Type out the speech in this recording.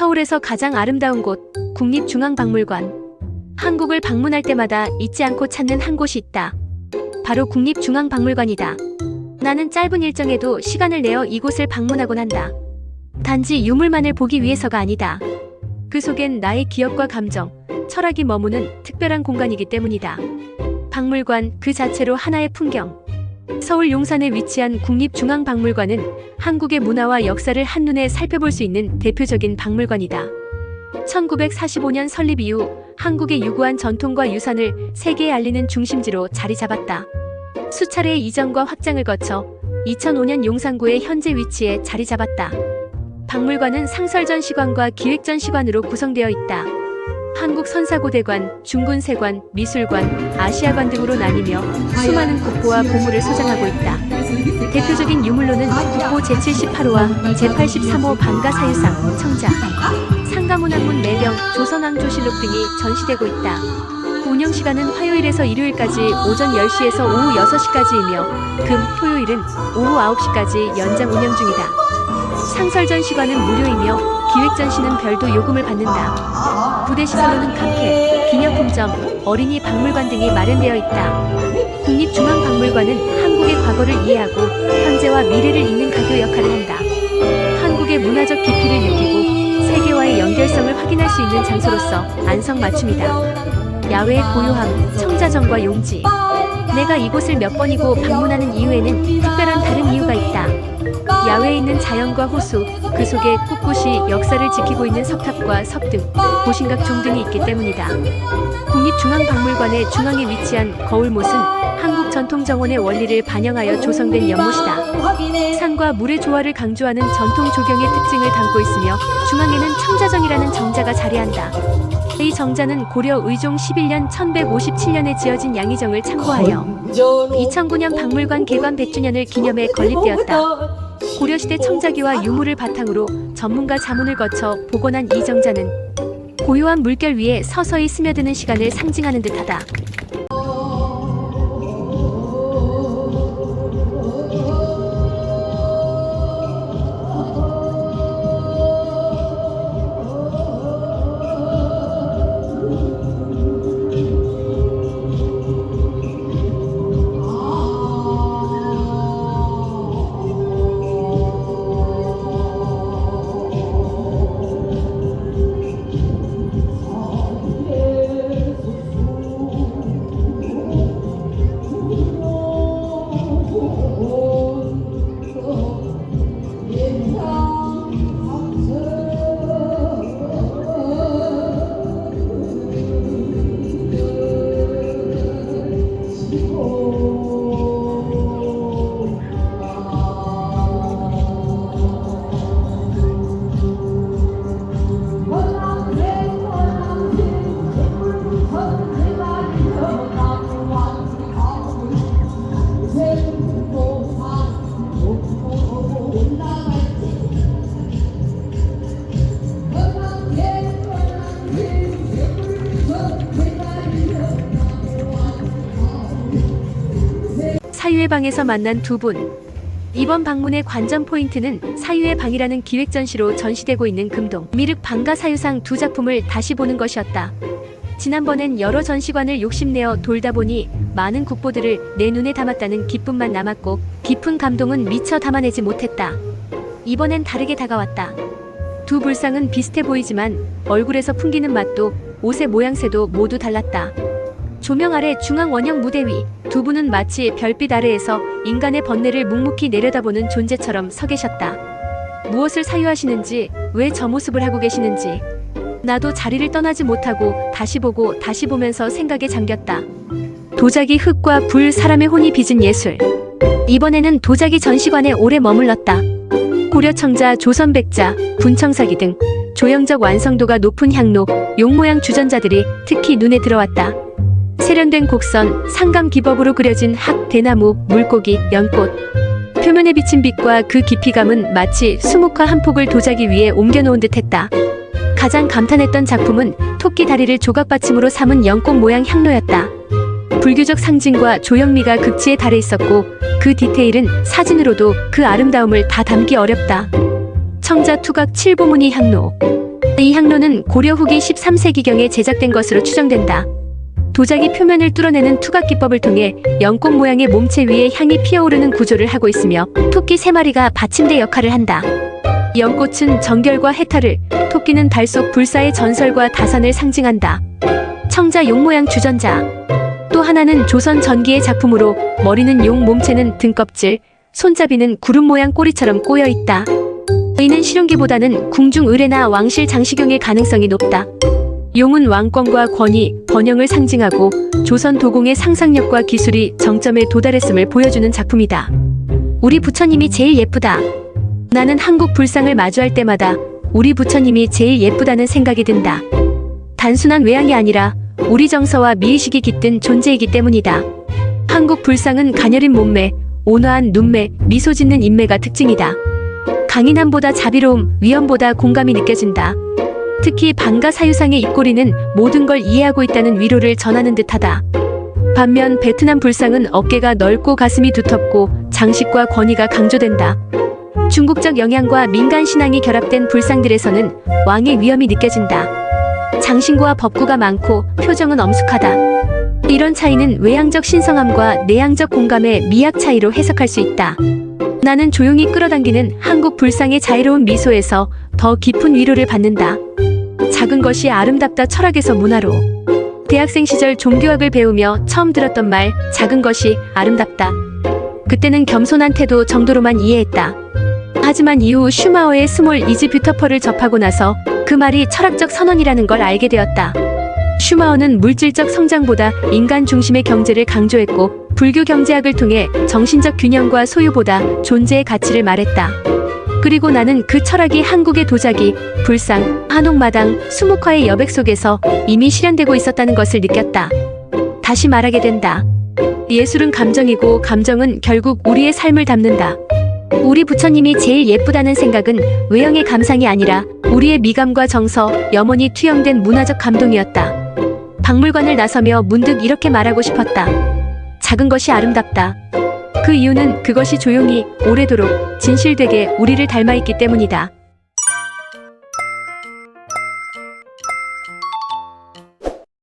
서울에서 가장 아름다운 곳, 국립중앙박물관. 한국을 방문할 때마다 잊지 않고 찾는 한 곳이 있다. 바로 국립중앙박물관이다. 나는 짧은 일정에도 시간을 내어 이곳을 방문하곤 한다. 단지 유물만을 보기 위해서가 아니다. 그 속엔 나의 기억과 감정, 철학이 머무는 특별한 공간이기 때문이다. 박물관 그 자체로 하나의 풍경. 서울 용산에 위치한 국립중앙박물관은 한국의 문화와 역사를 한눈에 살펴볼 수 있는 대표적인 박물관이다. 1945년 설립 이후 한국의 유구한 전통과 유산을 세계에 알리는 중심지로 자리 잡았다. 수차례의 이전과 확장을 거쳐 2005년 용산구의 현재 위치에 자리 잡았다. 박물관은 상설전시관과 기획전시관으로 구성되어 있다. 한국 선사고대관, 중군세관, 미술관, 아시아관 등으로 나뉘며 수많은 국보와 보물을 소장하고 있다. 대표적인 유물로는 국보 제78호와 제83호 방가사유상, 청자, 상가문학문 매병, 조선왕조실록 등이 전시되고 있다. 운영시간은 화요일에서 일요일까지 오전 10시에서 오후 6시까지이며 금, 토요일은 오후 9시까지 연장 운영 중이다. 상설전시관은 무료이며 기획전시는 별도 요금을 받는다. 부대시설로는 카페, 기념품점, 어린이 박물관 등이 마련되어 있다. 국립중앙박물관은 한국의 과거를 이해하고 현재와 미래를 잇는 가교 역할을 한다. 한국의 문화적 깊이를 느끼고 세계와의 연결성을 확인할 수 있는 장소로서 안성맞춤이다. 야외의 고요함, 청자정과 용지. 내가 이곳을 몇 번이고 방문하는 이유에는 특별한 다른 이유가 있다. 야외에 있는 자연과 호수, 그 속에 꿋꿋이 역사를 지키고 있는 석탑과 석등, 보신각 종등이 있기 때문이다. 국립중앙박물관의 중앙에 위치한 거울못은 한국 전통정원의 원리를 반영하여 조성된 연못이다. 산과 물의 조화를 강조하는 전통 조경의 특징을 담고 있으며 중앙에는 청자정이라는 정자가 자리한다. 이 정자는 고려 의종 11년 1157년에 지어진 양의정을 참고하여 2009년 박물관 개관 100주년을 기념해 건립되었다. 고려시대 청자기와 유물을 바탕으로 전문가 자문을 거쳐 복원한 이 정자는 고요한 물결 위에 서서히 스며드는 시간을 상징하는 듯하다. 사유의 방에서 만난 두 분. 이번 방문의 관전 포인트는 사유의 방이라는 기획전시로 전시되고 있는 금동 미륵 방가사유상 두 작품을 다시 보는 것이었다. 지난번엔 여러 전시관을 욕심내어 돌다 보니 많은 국보들을 내 눈에 담았다는 기쁨만 남았고 깊은 감동은 미처 담아내지 못했다. 이번엔 다르게 다가왔다. 두 불상은 비슷해 보이지만 얼굴에서 풍기는 맛도 옷의 모양새도 모두 달랐다. 조명 아래 중앙 원형 무대 위 두 분은 마치 별빛 아래에서 인간의 번뇌를 묵묵히 내려다보는 존재처럼 서 계셨다. 무엇을 사유하시는지, 왜 저 모습을 하고 계시는지 나도 자리를 떠나지 못하고 다시 보고 다시 보면서 생각에 잠겼다. 도자기 흙과 불 사람의 혼이 빚은 예술. 이번에는 도자기 전시관에 오래 머물렀다. 고려청자, 조선백자, 분청사기 등 조형적 완성도가 높은 향로, 용모양 주전자들이 특히 눈에 들어왔다. 세련된 곡선, 상감 기법으로 그려진 학, 대나무, 물고기, 연꽃. 표면에 비친 빛과 그 깊이감은 마치 수묵화 한 폭을 도자기 위에 옮겨놓은 듯했다. 가장 감탄했던 작품은 토끼 다리를 조각받침으로 삼은 연꽃 모양 향로였다. 불교적 상징과 조형미가 극치에 달해 있었고 그 디테일은 사진으로도 그 아름다움을 다 담기 어렵다. 청자 투각 칠보무늬 향로. 향로는 고려 후기 13세기경에 제작된 것으로 추정된다. 도자기 표면을 뚫어내는 투각 기법을 통해 연꽃 모양의 몸체 위에 향이 피어오르는 구조를 하고 있으며 토끼 3마리가 받침대 역할을 한다. 연꽃은 정결과 해탈을, 토끼는 달 속 불사의 전설과 다산을 상징한다. 청자 용 모양 주전자. 또 하나는 조선 전기의 작품으로 머리는 용, 몸체는 등껍질, 손잡이는 구름 모양 꼬리처럼 꼬여 있다. 이는 실용기보다는 궁중 의뢰나 왕실 장식용일 가능성이 높다. 용은 왕권과 권위, 번영을 상징하고 조선 도공의 상상력과 기술이 정점에 도달했음을 보여주는 작품이다. 우리 부처님이 제일 예쁘다. 나는 한국 불상을 마주할 때마다 우리 부처님이 제일 예쁘다는 생각이 든다. 단순한 외양이 아니라 우리 정서와 미의식이 깃든 존재이기 때문이다. 한국 불상은 가녀린 몸매, 온화한 눈매, 미소 짓는 인매가 특징이다. 강인함보다 자비로움, 위엄보다 공감이 느껴진다. 특히 방가 사유상의 입꼬리는 모든 걸 이해하고 있다는 위로를 전하는 듯하다. 반면 베트남 불상은 어깨가 넓고 가슴이 두텁고 장식과 권위가 강조된다. 중국적 영향과 민간 신앙이 결합된 불상들에서는 왕의 위엄이 느껴진다. 장신구와 법구가 많고 표정은 엄숙하다. 이런 차이는 외향적 신성함과 내향적 공감의 미약 차이로 해석할 수 있다. 나는 조용히 끌어당기는 한국 불상의 자유로운 미소에서 더 깊은 위로를 받는다. 작은 것이 아름답다 철학에서 문화로. 대학생 시절 종교학을 배우며 처음 들었던 말, 작은 것이 아름답다. 그때는 겸손한 태도 정도로만 이해했다. 하지만 이후 슈마어의 스몰 이즈 뷰터펄을 접하고 나서 그 말이 철학적 선언이라는 걸 알게 되었다. 슈마어는 물질적 성장보다 인간 중심의 경제를 강조했고 불교 경제학을 통해 정신적 균형과 소유보다 존재의 가치를 말했다. 그리고 나는 그 철학이 한국의 도자기, 불상, 한옥마당, 수묵화의 여백 속에서 이미 실현되고 있었다는 것을 느꼈다. 다시 말하게 된다. 예술은 감정이고 감정은 결국 우리의 삶을 담는다. 우리 부처님이 제일 예쁘다는 생각은 외형의 감상이 아니라 우리의 미감과 정서, 염원이 투영된 문화적 감동이었다. 박물관을 나서며 문득 이렇게 말하고 싶었다. 작은 것이 아름답다. 그 이유는 그것이 조용히, 오래도록, 진실되게 우리를 닮아있기 때문이다.